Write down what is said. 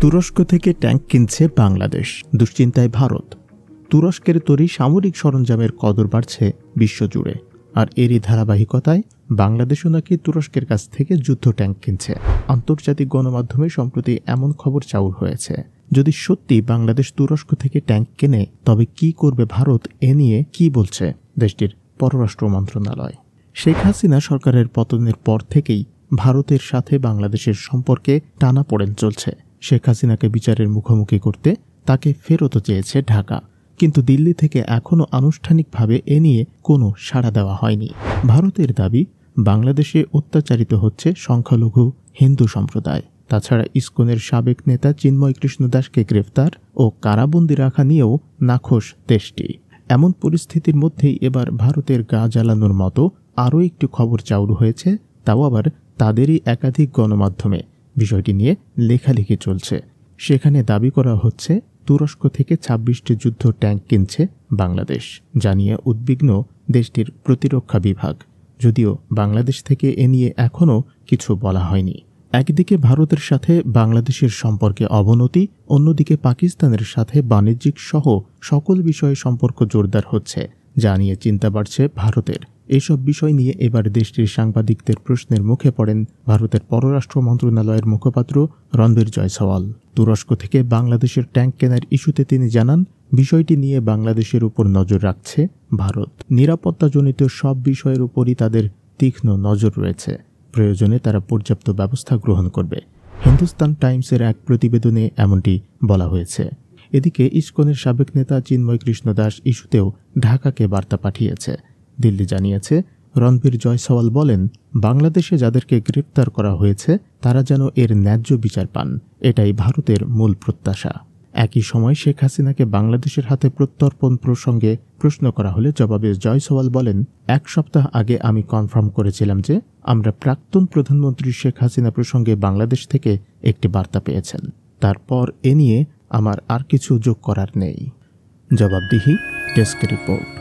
তুরস্ক থেকে ট্যাঙ্ক কিনছে বাংলাদেশ, দুশ্চিন্তায় ভারত। তুরস্কের তৈরি সামরিক সরঞ্জামের কদর বাড়ছে বিশ্বজুড়ে, আর এরই ধারাবাহিকতায় বাংলাদেশও নাকি তুরস্কের কাছ থেকে যুদ্ধ ট্যাঙ্ক কিনছে। আন্তর্জাতিক গণমাধ্যমে সম্প্রতি এমন খবর চাউর হয়েছে। যদি সত্যি বাংলাদেশ তুরস্ক থেকে ট্যাঙ্ক কেনে, তবে কি করবে ভারত, এ নিয়ে কি বলছে দেশটির পররাষ্ট্র মন্ত্রণালয়। শেখ হাসিনা সরকারের পতনের পর থেকেই ভারতের সাথে বাংলাদেশের সম্পর্কে টানাপোড়েন চলছে। শেখ হাসিনাকে বিচারের মুখোমুখি করতে তাকে ফেরতও চেয়েছে ঢাকা, কিন্তু দিল্লি থেকে এখনও আনুষ্ঠানিকভাবে এ নিয়ে কোনো সাড়া দেওয়া হয়নি। ভারতের দাবি, বাংলাদেশে অত্যাচারিত হচ্ছে সংখ্যালঘু হিন্দু সম্প্রদায়। তাছাড়া ইসকনের সাবেক নেতা চিন্ময় কৃষ্ণ দাসকে গ্রেফতার ও কারাবন্দী রাখা নিয়েও নাখোশ দেশটি। এমন পরিস্থিতির মধ্যেই এবার ভারতের গা জ্বালানোর মতো আরও একটি খবর চাউর হয়েছে, তাও আবার তাদেরই একাধিক গণমাধ্যমে। বিষয়টি নিয়ে লেখালেখি চলছে। সেখানে দাবি করা হচ্ছে তুরস্ক থেকে ২৬টি যুদ্ধ ট্যাঙ্ক কিনছে বাংলাদেশ, জানিয়ে উদ্বিগ্ন দেশটির প্রতিরক্ষা বিভাগ। যদিও বাংলাদেশ থেকে এ নিয়ে এখনও কিছু বলা হয়নি। একদিকে ভারতের সাথে বাংলাদেশের সম্পর্কে অবনতি, অন্যদিকে পাকিস্তানের সাথে বাণিজ্যিক সহ সকল বিষয়ে সম্পর্ক জোরদার হচ্ছে, যা নিয়ে চিন্তা বাড়ছে ভারতের। এসব বিষয় নিয়ে এবার দেশটির সাংবাদিকদের প্রশ্নের মুখে পড়েন ভারতের পররাষ্ট্র মন্ত্রণালয়ের মুখপাত্র রণবীর জয়সওয়াল। তুরস্ক থেকে বাংলাদেশের ট্যাঙ্ক কেনার ইস্যুতে তিনি জানান, বিষয়টি নিয়ে বাংলাদেশের উপর নজর রাখছে ভারত। নিরাপত্তাজনিত সব বিষয়ের উপরই তাদের তীক্ষ্ণ নজর রয়েছে। প্রয়োজনে তারা পর্যাপ্ত ব্যবস্থা গ্রহণ করবে। হিন্দুস্তান টাইমসের এক প্রতিবেদনে এমনটি বলা হয়েছে। এদিকে ইসকনের সাবেক নেতা চিন্ময় কৃষ্ণ দাস ইস্যুতেও ঢাকাকে বার্তা পাঠিয়েছে। দিল্লি জানিয়েছে, রণবীর জয়সওয়াল বলেন, বাংলাদেশে যাদেরকে গ্রেপ্তার করা হয়েছে তারা যেন এর ন্যায্য বিচার পান, এটাই ভারতের মূল প্রত্যাশা। একই সময় শেখ হাসিনাকে বাংলাদেশের হাতে প্রত্যর্পণ প্রসঙ্গে প্রশ্ন করা হলে জবাবে জয়সওয়াল বলেন, ১ সপ্তাহ আগে আমি কনফার্ম করেছিলাম যে আমরা প্রাক্তন প্রধানমন্ত্রী শেখ হাসিনা প্রসঙ্গে বাংলাদেশ থেকে একটি বার্তা পেয়েছেন। তারপর এ নিয়ে আমার আর কিছু যোগ করার নেই। জবাবদিহি ডেস্ক রিপোর্ট।